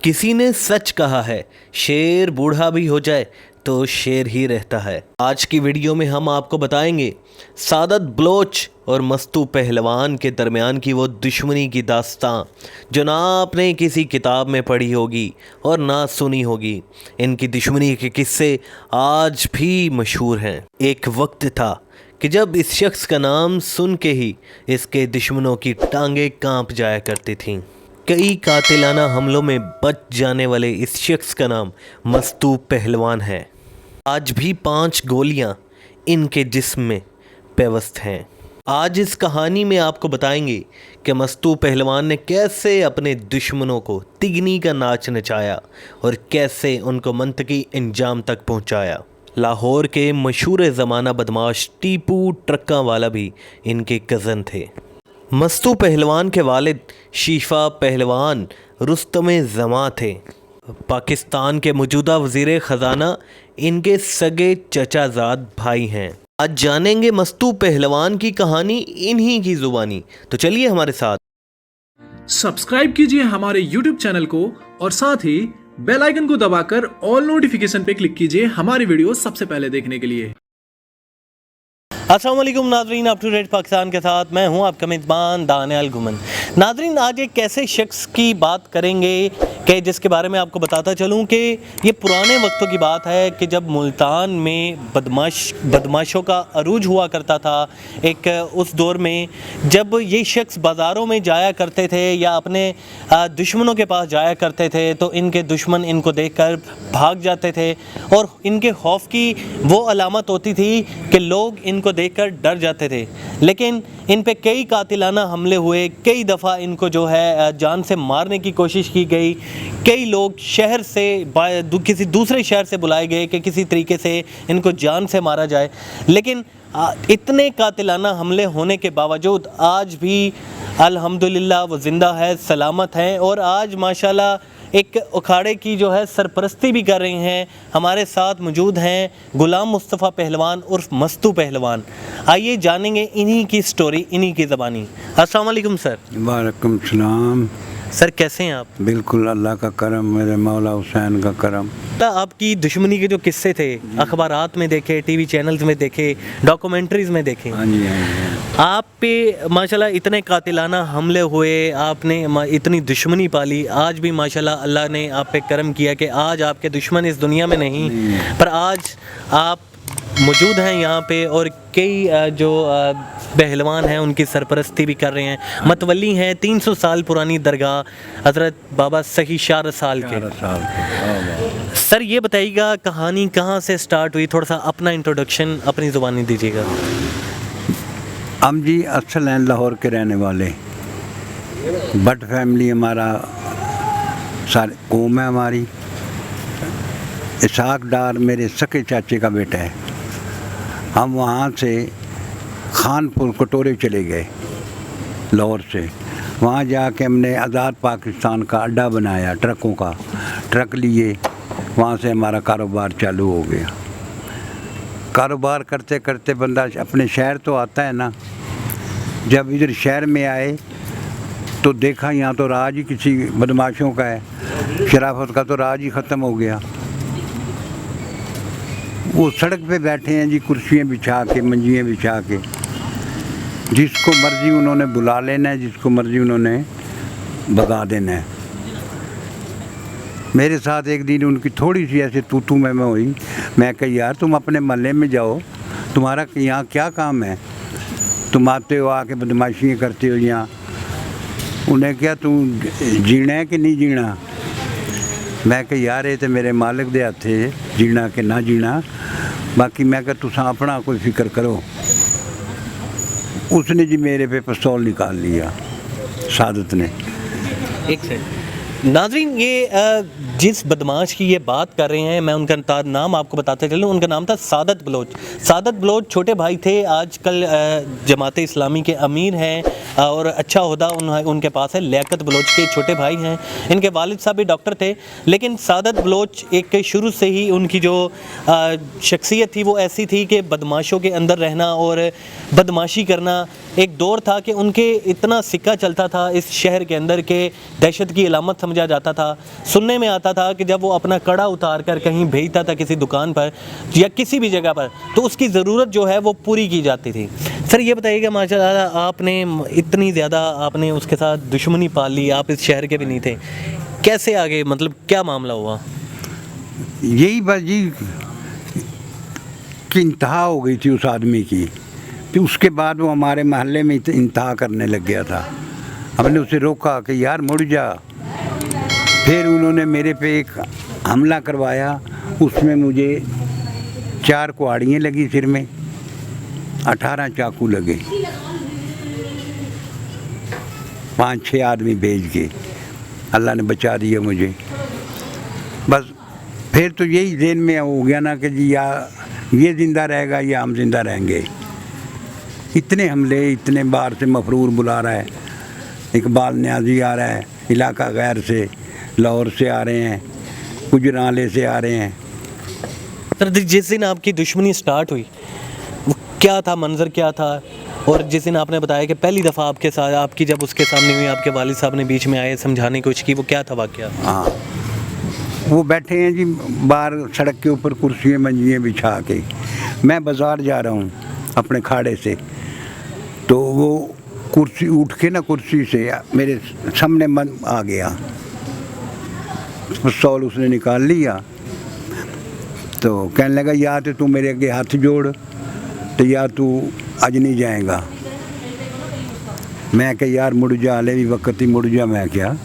किसी ने सच कहा है, शेर बूढ़ा भी हो जाए तो शेर ही रहता है। आज की वीडियो में हम आपको बताएंगे सादत बलोच और मस्तू पहलवान के दरमियान की वो दुश्मनी की दास्तां जो ना आपने किसी किताब में पढ़ी होगी और ना सुनी होगी। इनकी दुश्मनी के किस्से आज भी मशहूर हैं। एक वक्त था कि जब इस शख्स का नाम सुन के ही इसके दुश्मनों की टांगें कांप जाया करती थीं। कई कातिलाना हमलों में बच जाने वाले इस शख्स का नाम मस्तू पहलवान है। आज भी 5 गोलियां इनके जिस्म में पेवस्त हैं। आज इस कहानी में आपको बताएंगे कि मस्तू पहलवान ने कैसे अपने दुश्मनों को तिगनी का नाच नचाया और कैसे उनको मंतकी इंजाम तक पहुंचाया। लाहौर के मशहूर ज़माना बदमाश टीपू ट्रक्का वाला भी इनके कज़न थे। मस्तू पहलवान के वालिद शीफा पहलवान रुस्तम ज़मां थे। पाकिस्तान के मौजूदा वज़ीर ख़जाना इनके सगे चचाजाद भाई हैं। आज जानेंगे मस्तू पहलवान की कहानी इन्हीं की ज़ुबानी। तो चलिए हमारे साथ। सब्सक्राइब कीजिए हमारे YouTube चैनल को और साथ ही बेल आइकन को दबाकर ऑल नोटिफिकेशन पे क्लिक कीजिए हमारी वीडियो सबसे पहले देखने के लिए। अस्सलाम वालेकुम नाज़रीन, अप टू डेट पाकिस्तान के साथ मैं हूं आपका मेज़बान दानियाल गुमन। नाज़रीन, आज एक ऐसे शख्स की बात करेंगे कि जिसके बारे में आपको बताता चलूं कि ये पुराने वक्तों की बात है कि जब मुल्तान में बदमाशों का अरूज हुआ करता था। एक उस दौर में जब ये शख्स बाज़ारों में जाया करते थे या अपने दुश्मनों के पास जाया करते थे तो इनके दुश्मन इनको देखकर भाग जाते थे और इनके खौफ की वो अलामत होती थी कि लोग इनको देखकर डर जाते थे। लेकिन इन पे कई कातिलाना हमले हुए, कई दफ़ा इनको जो है जान से मारने की कोशिश की गई। कई लोग शहर से किसी दूसरे शहर से बुलाए गए कि किसी तरीके से इनको जान से मारा जाए। लेकिन इतने कातिलाना हमले होने के बावजूद आज भी अल्हम्दुलिल्लाह वो ज़िंदा है, सलामत हैं और आज माशाल्लाह एक अखाड़े की जो है सरपरस्ती भी कर रही हैं। हमारे साथ मौजूद हैं गुलाम मुस्तफ़ा पहलवान उर्फ मस्तू पहलवान। आइए जानेंगे इन्हीं की स्टोरी इन्हीं की ज़बानी। अस्सलाम वालेकुम सर। वालेकुम सलाम। सर कैसे हैं आप? बिल्कुल अल्लाह का करम, मेरे मौला हुसैन का करम। आपकी दुश्मनी के जो किस्से थे अखबारात में देखे, टीवी चैनल्स में देखे, डॉक्यूमेंट्रीज़ में देखे। हाँ जी, हाँ जी। आप पे माशाल्लाह इतने कातिलाना हमले हुए, आपने इतनी दुश्मनी पाली। आज भी माशाल्लाह अल्लाह ने आप पे करम किया कि आज आपके दुश्मन इस दुनिया में नहीं, पर आज आप मौजूद हैं यहाँ पे और कई जो पहलवान हैं उनकी सरपरस्ती भी कर रहे हैं। मतवली हैं 300 साल पुरानी दरगाह हज़रत बाबा सही शार साल के। सर ये बताइएगा कहानी कहाँ से स्टार्ट हुई, थोड़ा सा अपना इंट्रोडक्शन अपनी ज़ुबानी दीजिएगा। हम जी असल हैं लाहौर के रहने वाले, बट फैमिली हमारा सारे कौम है हमारी। इसाक डार मेरे सके चाचे का बेटा है। हम वहाँ से खानपुर कटोरे चले गए लाहौर से। वहाँ जाके हमने आज़ाद पाकिस्तान का अड्डा बनाया, ट्रकों का ट्रक लिए। वहाँ से हमारा कारोबार चालू हो गया। कारोबार करते करते बंदा अपने शहर तो आता है ना। जब इधर शहर में आए तो देखा यहाँ तो राज ही किसी बदमाशों का है, शराफत का तो राज ही ख़त्म हो गया। वो सड़क पे बैठे हैं जी, कुर्सियाँ बिछा के, मंजियाँ बिछा के। जिसको मर्ज़ी उन्होंने बुला लेना है, जिसको मर्ज़ी उन्होंने भगा देना है। मेरे साथ एक दिन उनकी थोड़ी सी ऐसे तू मैं हुई। मैं कही यार तुम अपने महल्ले में जाओ, तुम्हारा यहाँ क्या काम है? तुम आते हो आके बदमाशियाँ करते हो यहाँ। उन्हें क्या तुम जीना है कि नहीं जीना? मैं कही यार ये तो मेरे मालिक दे हाथ है जीना कि ना जीना। बाकी मैं कहा तुसा अपना कोई फिक्र करो। उसने जी मेरे पे पिस्तौल निकाल लिया, सादत ने। एक सेकंड नाज़रीन, ये जिस बदमाश की ये बात कर रहे हैं मैं उनका नाम आपको बताते चलूँ। उनका नाम था सादत बलोच। सादत बलोच छोटे भाई थे, आजकल जमात इस्लामी के अमीर हैं और अच्छा ओहदा उनके पास है। लियाकत बलोच के छोटे भाई हैं। इनके वालिद साहब भी डॉक्टर थे। लेकिन सादत बलोच एक शुरू से ही उनकी जो शख्सियत थी वो ऐसी थी कि बदमाशों के अंदर रहना और बदमाशी करना। एक दौर था कि उनके इतना सिक्का चलता था इस शहर के अंदर के दहशत की अलामत समझ समझा जाता था, सुनने में आता था कि जब वो अपना कड़ा उतार कर कहीं भेजता था किसी दुकान पर या किसी भी जगह पर, तो उसकी ज़रूरत जो है वो पूरी की जाती थी। सर ये बताइएगा, माशाल्लाह आपने इतनी ज़्यादा आपने उसके साथ दुश्मनी पाल ली, आप इस शहर के भी नहीं थे, कैसे आगे, मतलब क्या मामला हुआ? यही बस जी कि इंतहा हो गई थी उस आदमी की, फिर उसके बाद वो हमारे महल्ले में इंतहा करने लग गया था। हमने उसे रोका कि यार मुड़ जा। फिर उन्होंने मेरे पे एक हमला करवाया, उसमें मुझे 4 कुहाड़ियाँ लगी सिर में, 18 चाकू लगे, 5-6 आदमी भेज के अल्लाह ने बचा दिया मुझे। बस फिर तो यही ज़हन में हो गया ना कि जी या ये ज़िंदा रहेगा या हम ज़िंदा रहेंगे। इतने हमले, इतने बार से मफरूर बुला रहा है, इकबाल न्याजी आ रहा है, इलाका गैर से, लाहौर से आ रहे हैं, गुजराले से आ रहे हैं। सर जिस दिन आपकी दुश्मनी स्टार्ट हुई वो क्या था, मंजर क्या था? और जिस दिन आपने बताया कि पहली दफ़ा आपके साथ आपकी जब उसके सामने हुई, आपके वालिद साहब ने बीच में आए, समझाने की कोशिश की, वो क्या था वाक़या? हाँ, वो बैठे हैं जी बाहर सड़क के ऊपर कुर्सियाँ मंजियाँ बिछा के। मैं बाज़ार जा रहा हूँ अपने खाड़े से, तो वो कुर्सी उठ के ना कुर्सी से मेरे सामने मन आ गया, पिस्तौल उसने निकाल लिया, तो कहने लगा या तो तू मेरे आगे हाथ जोड़ तो या तू अज नहीं जाएगा। मैं क्या यार मुड़ जा, ले भी वक्त ही मुड़ जा। मैं क्या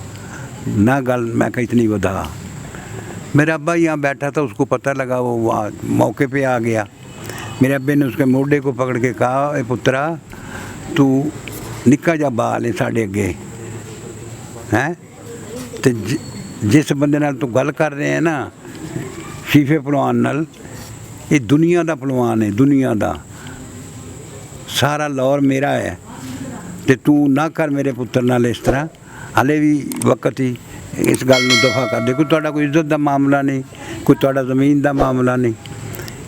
ना गल, मैं क्या इतनी बता। मेरा अब्बा यहाँ बैठा था, उसको पता लगा, वो वहाँ मौके पे आ गया। मेरे अब्बे ने उसके मोढे को पकड़ के कहा, ए पुत्रा तू निक्का जा बाल है साढ़े अगे हैं, तो जिस बंदे नाल तू गल कर रहे हैं ना शीफे पहलवान नाल, ये दुनिया दा पहलवान है, दुनिया दा सारा लाहौर मेरा है, ते तू ना कर मेरे पुत्र नाल इस तरह। हाले भी वक्त ही इस गल नूं दफा कर दे, कोई इज्जत का मामला नहीं, कोई तुहाडा ज़मीन का मामला नहीं।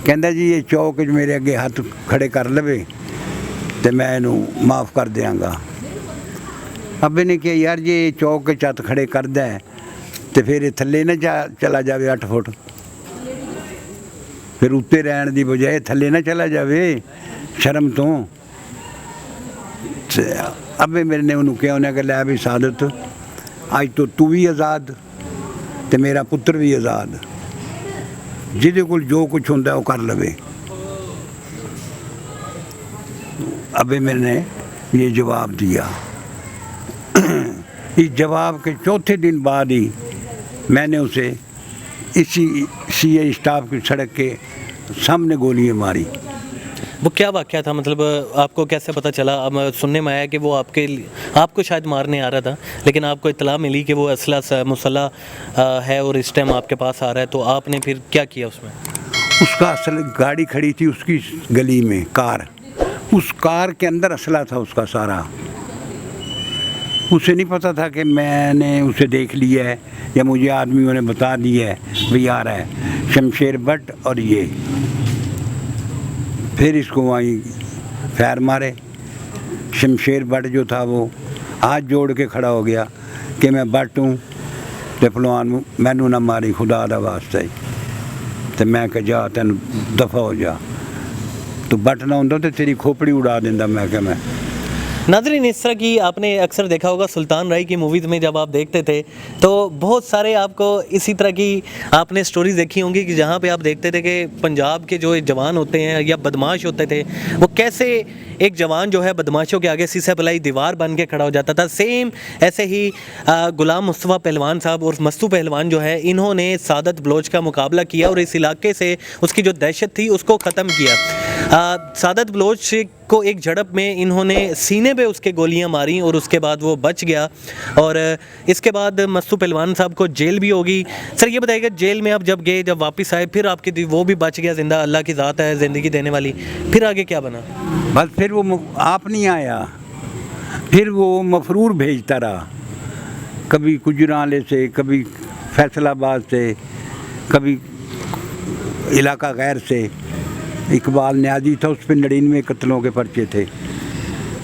कहंदा जी ये चौक मेरे अगे हाथ खड़े कर लवे तो मैं इनू माफ़ कर देंगा। अब्बे ने कहा यार जे चौक के छत खड़े करदा है तो फिर थले ना चला जाए 8 फुट, फिर उत्ते रहन की बजाय थले ना चला जाए शर्म तो। अब्बे मेरे ने उन्होंने कहा, उन्हें कहा लै भी सादत अज तो तू भी आज़ाद तो मेरा पुत्र भी आज़ाद, जिहदे कोल जो कुछ होंदा वो कर लवे। अबे मेरे ने ये जवाब दिया। इस जवाब के चौथे दिन बाद ही मैंने उसे इसी सीए स्टाफ की सड़क के सामने गोलियां मारी। वो क्या वाक़या था, मतलब आपको कैसे पता चला? अब सुनने में आया कि वो आपको शायद मारने आ रहा था, लेकिन आपको इत्तला मिली कि वो असला मुसल्ला है और इस टाइम आपके पास आ रहा है, तो आपने फिर क्या किया उसमें? उसका असल गाड़ी खड़ी थी उसकी गली में, कार, उस कार के अंदर असला था उसका सारा। उसे नहीं पता था कि मैंने उसे देख लिया है या मुझे आदमियों ने बता दिया है भाई आ रहा है शमशेर भट्ट और ये। फिर इसको वहीं फैर मारे। शमशेर भट्ट जो था वो हाथ जोड़ के खड़ा हो गया कि मैं भट्ट हूँ तो फलवान मैनू ना मारी खुदा दा वास्ते। तो मैं कहा जा तेन दफ़ा हो जा, तो भट्ट ना होंदा तो तेरी खोपड़ी उड़ा देंदा। मैं क्या मैं नाज़रीन, इस तरह की आपने अक्सर देखा होगा सुल्तान राय की मूवीज़ में, जब आप देखते थे तो बहुत सारे आपको इसी तरह की आपने स्टोरीज देखी होंगी कि जहाँ पे आप देखते थे कि पंजाब के जो जवान होते हैं या बदमाश होते थे, वो कैसे एक जवान जो है बदमाशों के आगे शीशे पलाई दीवार बन के खड़ा हो जाता था। सेम ऐसे ही गुलाम मुस्तफ़ा पहलवान साहब और मस्तू पहलवान जो है, इन्होंने सादत बलोच का मुकाबला किया और इस इलाके से उसकी जो दहशत थी उसको ख़त्म किया। सादत बलोच को एक झड़प में इन्होंने सीने पे उसके गोलियां मारी और उसके बाद वो बच गया, और इसके बाद मस्तू पहलवान साहब को जेल भी होगी। सर ये बताइएगा, जेल में आप जब गए, जब वापस आए, फिर आपकी वो भी बच गया जिंदा, अल्लाह की ज़ात है ज़िंदगी देने वाली, फिर आगे क्या बना? बस फिर वो आप नहीं आया, फिर वो मफरूर भेजता रहा, कभी गुजराले से, कभी फैसलाबाद से, कभी इलाका गैर से। इकबाल न्याजी था, उस पर 99 कत्लों के पर्चे थे,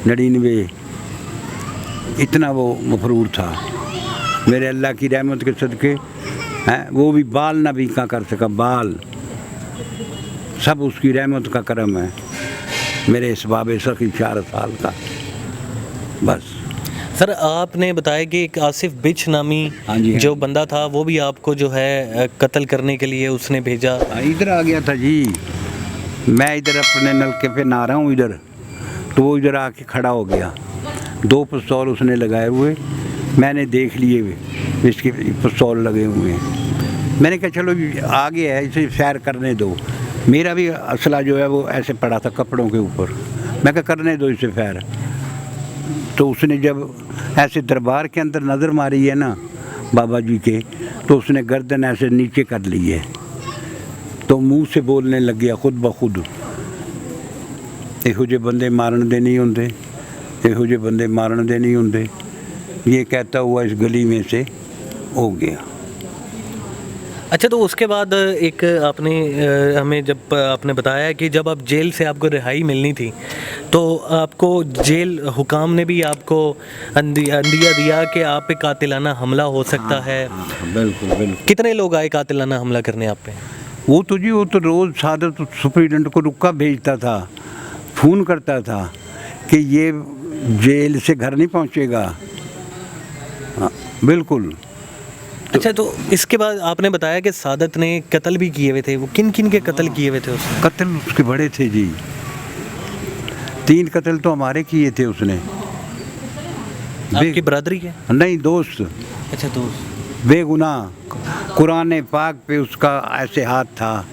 99, इतना वो मफरूर था। मेरे अल्लाह की रहमत के सदके हैं, वो भी बाल ना बीका कर सका, बाल सब उसकी रहमत का करम है। मेरे इस बाबे सखी 4 साल का बस। सर आपने बताया कि एक आसिफ बिच नामी हाँ जी, हाँ। जो बंदा था वो भी आपको जो है कत्ल करने के लिए उसने भेजा। इधर आ गया था जी, मैं इधर अपने नलके पे नहा रहा हूँ इधर, तो वो इधर आके खड़ा हो गया, 2 पिस्तौल उसने लगाए हुए, मैंने देख लिए हुए इसके पिस्तौल लगे हुए हैं। मैंने कहा चलो आगे है, इसे सैर करने दो। मेरा भी असला जो है वो ऐसे पड़ा था कपड़ों के ऊपर, मैं कहा करने दो इसे सैर। तो उसने जब ऐसे दरबार के अंदर नज़र मारी है ना बाबा जी के, तो उसने गर्दन ऐसे नीचे कर ली है, तो मुंह से बोलने लग गया खुद ब खुद, ਇਹੋ ਜਿਹੇ ਬੰਦੇ ਮਾਰਨ ਦੇ नहीं होंगे, ਇਹੋ ਜਿਹੇ ਬੰਦੇ मारन दे नहीं होंगे। ये कहता हुआ इस गली में से हो गया। अच्छा, तो उसके बाद एक आपने हमें जब आपने बताया कि जब आप जेल से आपको रिहाई मिलनी थी तो आपको जेल हुकाम ने भी आपको अंदिया दिया कि आप पे कातिलाना हमला हो सकता है। बिल्कुल बिल्कुल। कितने लोग आए कातिलाना हमला करने आप पे? वो तो जी वो तो रोज़ सादत सुपरिटेंडेंट को रुका भेजता था, फ़ोन करता था कि ये जेल से घर नहीं पहुंचेगा। हाँ बिल्कुल। अच्छा, तो इसके बाद आपने बताया कि सादत ने कत्ल भी किए हुए थे, वो किन किन के कत्ल किए हुए थे उसने? कत्ल उसके बड़े थे जी, 3 कत्ल तो हमारे किए थे उसने। आपकी बरादरी के? नहीं, दोस्त। अच्छा, दोस्त। बेगुनाह कुरान पाक पे उसका ऐसे हाथ था,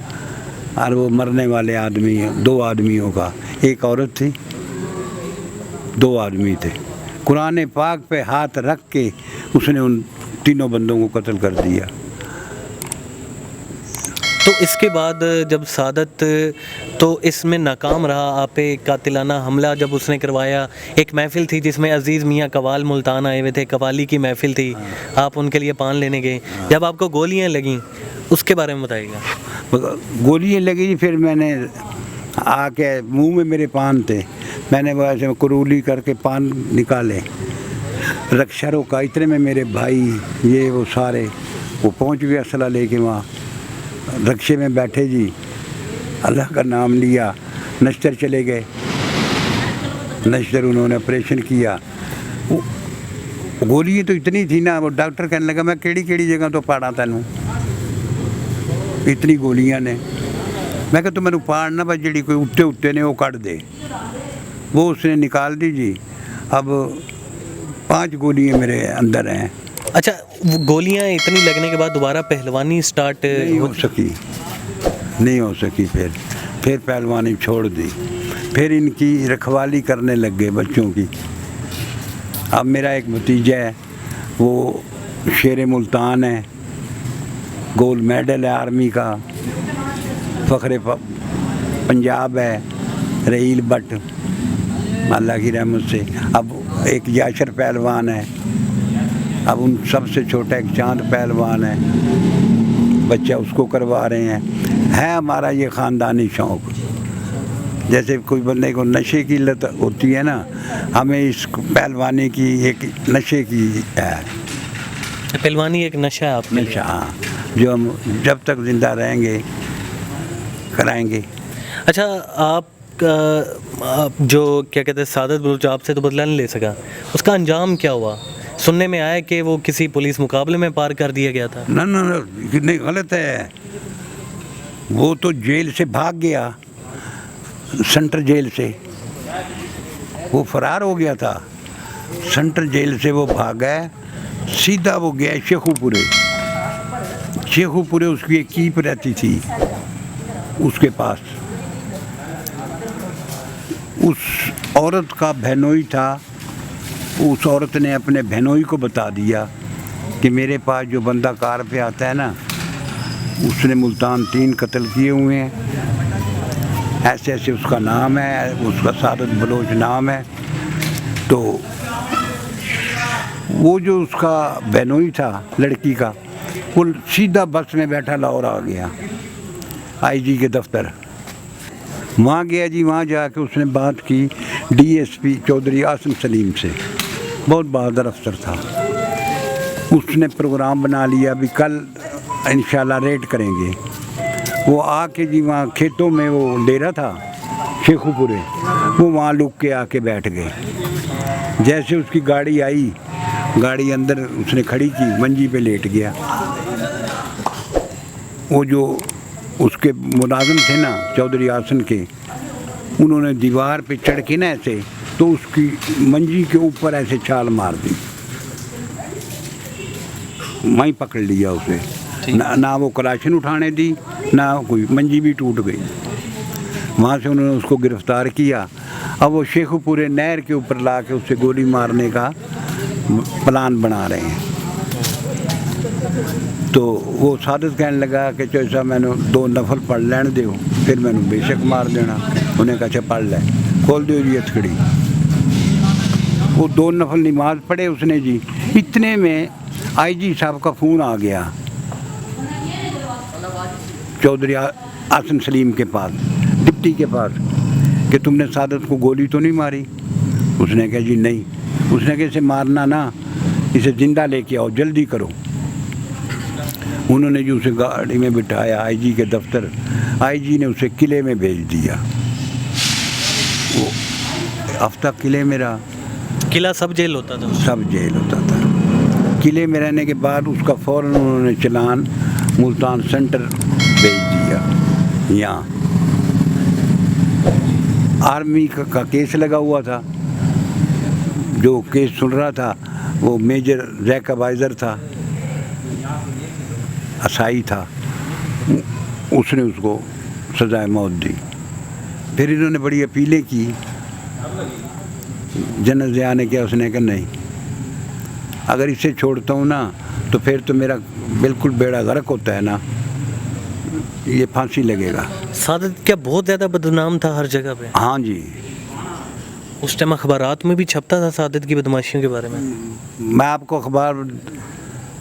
और वो मरने वाले आदमी 2 आदमियों का, एक औरत थी, 2 आदमी थे। कुरान पाक पे हाथ रख के उसने उन 3 बंदों को कत्ल कर दिया। तो इसके बाद जब सादत तो इसमें नाकाम रहा, आप पे कातिलाना हमला जब उसने करवाया, एक महफिल थी जिसमें अजीज़ मियाँ कवाल मुल्तान आए हुए थे, कवाली की महफिल थी, आप उनके लिए पान लेने गए, जब आपको गोलियां लगीं उसके बारे में बताइएगा। गोलियाँ लगी, फिर मैंने आके मुंह में मेरे पान थे, मैंने वो ऐसे करूली करके पान निकाले, रक्षा रोका, इतने में मेरे भाई ये वो सारे वो पहुंच गए असला लेके, वहाँ रक्शे में बैठे जी, अल्लाह का नाम लिया, नश्तर चले गए, नश्तर उन्होंने ऑपरेशन किया। गोली तो इतनी थी ना, वो डॉक्टर कहने लगा मैं केड़ी जगह तो पाड़ा तैनू, इतनी गोलियां ने। मैं कहा तू मैनू पाड़ ना, बस जी कोई उत्ते ने वो कट दे, वो उसने निकाल दी जी। अब 5 गोलियां मेरे अंदर हैं। अच्छा, वो गोलियां इतनी लगने के बाद दोबारा पहलवानी स्टार्ट नहीं हो सकी, फिर पहलवानी छोड़ दी, फिर इनकी रखवाली करने लग गए बच्चों की। अब मेरा एक भतीजा है, वो शेर मुल्तान है, गोल्ड मेडल है आर्मी का, फ़ख्रे पंजाब है, रहील भट्ट अल्लाह की रहमत से। अब एक याशर पहलवान है, अब उन सबसे छोटा एक चांद पहलवान है, बच्चा उसको करवा रहे हैं। है हमारा ये ख़ानदानी शौक़, जैसे कोई बंदे को नशे की लत होती है ना, हमें इस पहलवानी की एक नशे की है। पहलवानी एक नशा है आपके लिए? नशा, हाँ, जो हम जब तक ज़िंदा रहेंगे कराएंगे। अच्छा, आप जो क्या कहते हैं सादत बलूच आपसे तो बदला नहीं ले सका, उसका अंजाम क्या हुआ? सुनने में आया कि वो किसी पुलिस मुकाबले में पार कर दिया गया था। ना, नहीं, गलत है। वो तो जेल से भाग गया, सेंट्रल जेल से वो फरार हो गया था। सेंट्रल जेल से वो भागा है, सीधा वो गया शेखुपुरे उसकी एक कीप रहती थी उसके पास। उस औरत का बहनोई था, उस औरत ने अपने बहनोई को बता दिया कि मेरे पास जो बंदा कार पे आता है ना, उसने मुल्तान 3 कत्ल किए हुए हैं, ऐसे ऐसे उसका नाम है, उसका सादत बलोच नाम है। तो वो जो उसका बहनोई था लड़की का, वो सीधा बस में बैठा लाहौर आ गया, आईजी के दफ्तर। वहाँ गया जी, वहाँ जाके उसने बात की डीएसपी चौधरी आसिम सलीम से, बहुत बहादुर अफसर था। उसने प्रोग्राम बना लिया भी कल इंशाल्लाह रेड करेंगे। वो आके जी वहाँ खेतों में वो डेरा था शेखुपुरे, वो वहाँ लुक के आके बैठ गए। जैसे उसकी गाड़ी आई, गाड़ी अंदर उसने खड़ी की, मंजी पे लेट गया। वो जो उसके मुलाजिम थे ना चौधरी आसन के, उन्होंने दीवार पे चढ़ के ना ऐसे तो उसकी मंजी के ऊपर ऐसे छाल मार दी, वहीं पकड़ लिया उसे। ना वो कलाशन उठाने दी, ना कोई, मंजी भी टूट गई। वहाँ से उन्होंने उसको गिरफ़्तार किया। अब वो शेखुपुरे नहर के ऊपर ला के उससे गोली मारने का प्लान बना रहे हैं। तो वो सादत कहने लगा कि चैसा मैंने 2 नफल पढ़ लैन दो, फिर मैंने बेशक मार देना। उन्हें कहा अच्छा पढ़ ले, खोल दो जी हथकड़ी। वो 2 नफल नमाज पढ़े उसने जी। इतने में आईजी साहब का फ़ोन आ गया चौधरी आसन सलीम के पास, डिप्टी के पास, कि तुमने सादत को गोली तो नहीं मारी? उसने कहा जी नहीं। उसने कहा इसे मारना ना, इसे ज़िंदा लेके आओ, जल्दी करो। उन्होंने जो उसे गाड़ी में बिठाया आईजी के दफ्तर, आईजी ने उसे किले में भेज दिया। वो हफ्ता किले में रहा। किला सब जेल होता था? सब जेल होता था। किले में रहने के बाद उसका फ़ौरन उन्होंने चलान मुल्तान सेंटर भेज दिया। यहाँ आर्मी का केस लगा हुआ था। जो केस सुन रहा था वो मेजर जैकबाइज़र था, असाई था। उसने उसको सज़ाए मौत दी। फिर इन्होंने बड़ी अपीलें की, जनरल ज़िया ने किया, उसने कहा नहीं, अगर इसे छोड़ता हूँ ना तो फिर तो मेरा बिल्कुल बेड़ा गर्क होता है ना, ये फांसी लगेगा। सादत क्या बहुत ज़्यादा बदनाम था हर जगह पे? हाँ जी। उस टाइम अखबारात में भी छपता था सादत की बदमाशियों के बारे में। मैं आपको अखबार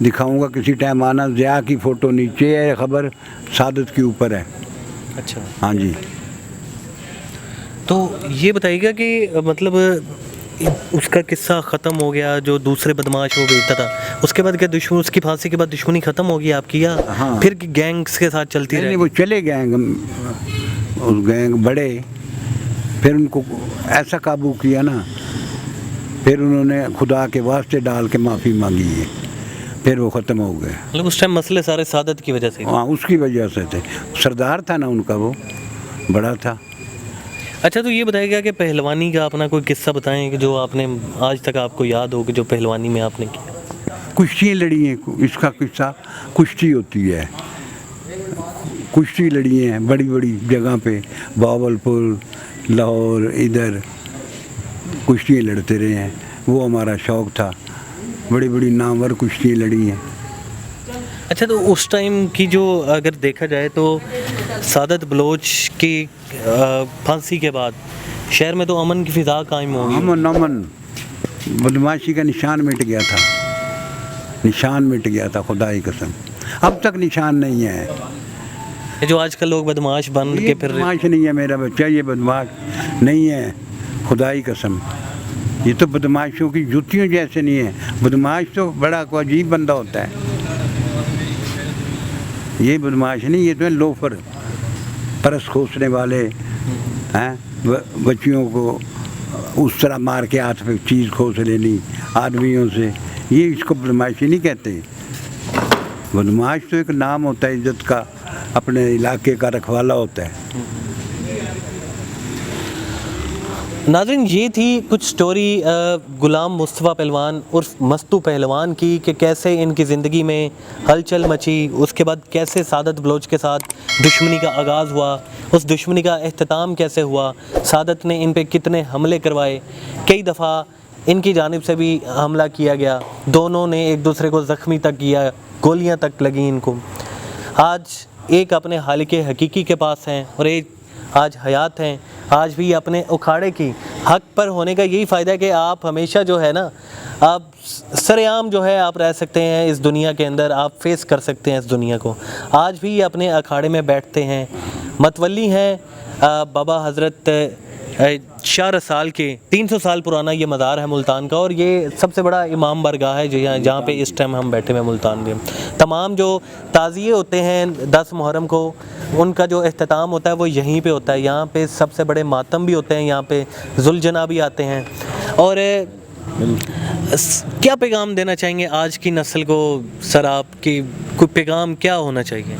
दिखाऊंगा किसी टाइम, आना। ज़िया की फ़ोटो नीचे है, खबर सादत के ऊपर है। अच्छा। हाँ जी। तो ये बताइएगा कि मतलब उसका किस्सा ख़त्म हो गया, जो दूसरे बदमाश वो भेजता था, उसके बाद क्या दुश्मन, उसकी फांसी के बाद दुश्मनी ख़त्म हो गई आपकी, या हाँ। फिर गैंग्स के साथ चलती रही? नहीं, वो चले गैंग, उस गैंग बढ़े, फिर उनको ऐसा काबू किया ना, फिर उन्होंने खुदा के वास्ते डाल के माफ़ी मांगी है, फिर वो ख़त्म हो गए। मतलब उस टाइम मसले सारे सादत की वजह से? हाँ, उसकी वजह से थे। सरदार था ना उनका, वो बड़ा था। अच्छा, तो ये बताइएगा कि पहलवानी का अपना कोई किस्सा बताएं कि जो आपने आज तक आपको याद हो कि जो पहलवानी में आपने किया। कुश्तियाँ लड़ी हैं, इसका किस्सा कुश्ती होती है। कुश्ती लड़ी हैं बड़ी बड़ी जगह पे, बावलपुर, लाहौर, इधर कुश्तियाँ लड़ते रहे हैं। वो हमारा शौक़ था। बड़ी बड़ी नामवर कुश्तियाँ लड़ी हैं। अच्छा, तो उस टाइम की जो अगर देखा जाए तो सादत बलोच की फांसी के बाद शहर में तो अमन की फ़िज़ा कायम हो गई। अमन बदमाशी का निशान मिट गया था, निशान मिट गया था, खुदा की कसम। अब तक निशान नहीं है। ये जो आजकल लोग बदमाश बन के फिर, बदमाश नहीं है मेरा बच्चा, ये बदमाश नहीं है, खुदा की कसम। ये तो बदमाशों की जूतियों जैसे नहीं है। बदमाश तो बड़ा कोई अजीब बंदा होता है। ये बदमाश नहीं, ये तो है लोफर, परस खोसने वाले हैं। बच्चियों को उस तरह मार के हाथ पे चीज़ खोस लेनी आदमियों से, ये इसको बदमाशी नहीं कहते। बदमाश तो एक नाम होता है इज्जत का, अपने इलाके का रखवाला होता है। नाज़रीन, ये थी कुछ स्टोरी गुलाम मुस्तफ़ा पहलवान उर्फ मस्तू पहलवान की, कि कैसे इनकी ज़िंदगी में हलचल मची, उसके बाद कैसे सादत बलोच के साथ दुश्मनी का आगाज़ हुआ, उस दुश्मनी का अख्ताम कैसे हुआ, सादत ने इन पे कितने हमले करवाए, कई दफ़ा इनकी जानिब से भी हमला किया गया, दोनों ने एक दूसरे को ज़ख्मी तक किया, गोलियां तक लगी इनको। आज एक अपने हालिके हकीकी के पास हैं और एक आज हयात हैं। आज भी अपने उखाड़े की हक पर होने का यही फ़ायदा है कि आप हमेशा जो है ना, आप सरेआम जो है आप रह सकते हैं इस दुनिया के अंदर, आप फेस कर सकते हैं इस दुनिया को। आज भी अपने अखाड़े में बैठते हैं। मतवली हैं बाबा हज़रत 4 سال کے 300 سال پرانا یہ مزار ہے ملتان کا, اور یہ سب سے بڑا امام برگاہ ہے جہاں پہ اس ٹائم ہم بیٹھے ہوئے ملتان میں. تمام جو تعزیے ہوتے ہیں 10 محرم کو, ان کا جو اختتام ہوتا ہے وہ یہیں پہ ہوتا ہے. یہاں پہ سب سے بڑے ماتم بھی ہوتے ہیں, یہاں پہ ذوالجناح بھی آتے ہیں. اور کیا پیغام دینا چاہیں گے آج کی نسل کو سر, آپ کی کوئی پیغام کیا ہونا چاہیے؟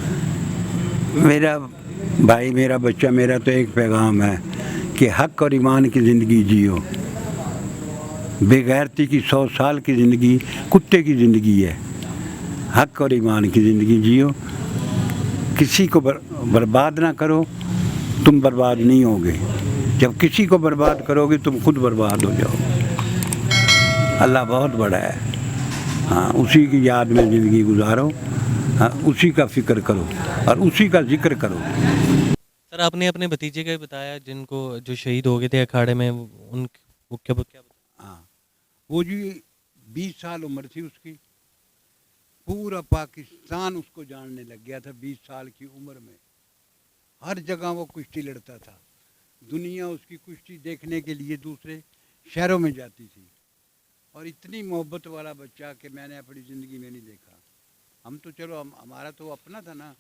میرا بھائی, میرا بچہ, میرا تو ایک پیغام ہے کہ حق اور ایمان کی زندگی جیو. بے غیرتی کی 100 سال کی زندگی کتے کی زندگی ہے. حق اور ایمان کی زندگی جیو, کسی کو برباد نہ کرو, تم برباد نہیں ہوگے. جب کسی کو برباد کرو گے تم خود برباد ہو جاؤ. اللہ بہت بڑا ہے, ہاں اسی کی یاد میں زندگی گزارو, ہاں اسی کا فکر کرو اور اسی کا ذکر کرو. سر آپ نے اپنے بھتیجے کا بتایا جن کو جو شہید ہو گئے تھے اکھاڑے میں, ان وہ کیا ہاں وہ جی 20 سال عمر تھی اس کی, پورا پاکستان اس کو جاننے لگ گیا تھا 20 سال کی عمر میں. ہر جگہ وہ کشتی لڑتا تھا. دنیا اس کی کشتی دیکھنے کے لیے دوسرے شہروں میں جاتی تھی. اور اتنی محبت والا بچہ کہ میں نے اپنی زندگی میں نہیں دیکھا. ہم تو چلو ہمارا تو اپنا تھا نا,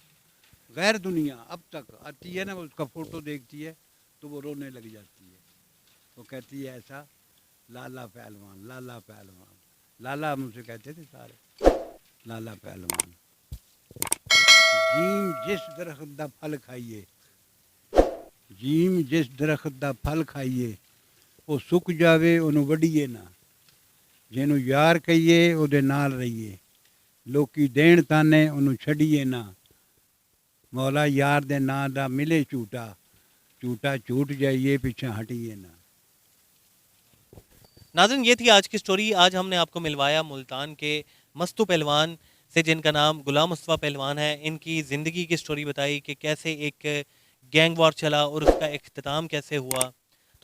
غیر دنیا اب تک آتی ہے نا, اس کا فوٹو دیکھتی ہے تو وہ رونے لگ جاتی ہے. وہ کہتی ہے ایسا لالا پہلوان, لالا پہلوان, لالا ہم اسے کہتے تھے سارے, لالا پہلوان. جیم جس درخت دا پھل کھائیے, جیم جس درخت دا پھل کھائیے, وہ سک جاوے انہوں وڈیے نہ. جنوں یار کہیے او دے نال رہیے, لوکی دین تانے انہوں چھڑیے نہ. مولا یار دے نا دا ملے جھوٹا, جھوٹا چھوٹ جائیے پیچھے ہٹیے نہ. ناظرین یہ تھی آج کی سٹوری. آج ہم نے آپ کو ملوایا ملتان کے مستو پہلوان سے جن کا نام غلام مصطفیٰ پہلوان ہے. ان کی زندگی کی سٹوری بتائی کہ کیسے ایک گینگ وار چلا اور اس کا اختتام کیسے ہوا.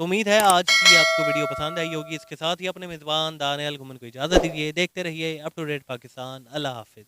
تو امید ہے آج کی آپ کو ویڈیو پسند آئی ہوگی. اس کے ساتھ ہی اپنے میزبان دانیال گھمن کو اجازت دیجیے. دیکھتے رہیے اپ ٹو ڈیٹ پاکستان. اللہ حافظ.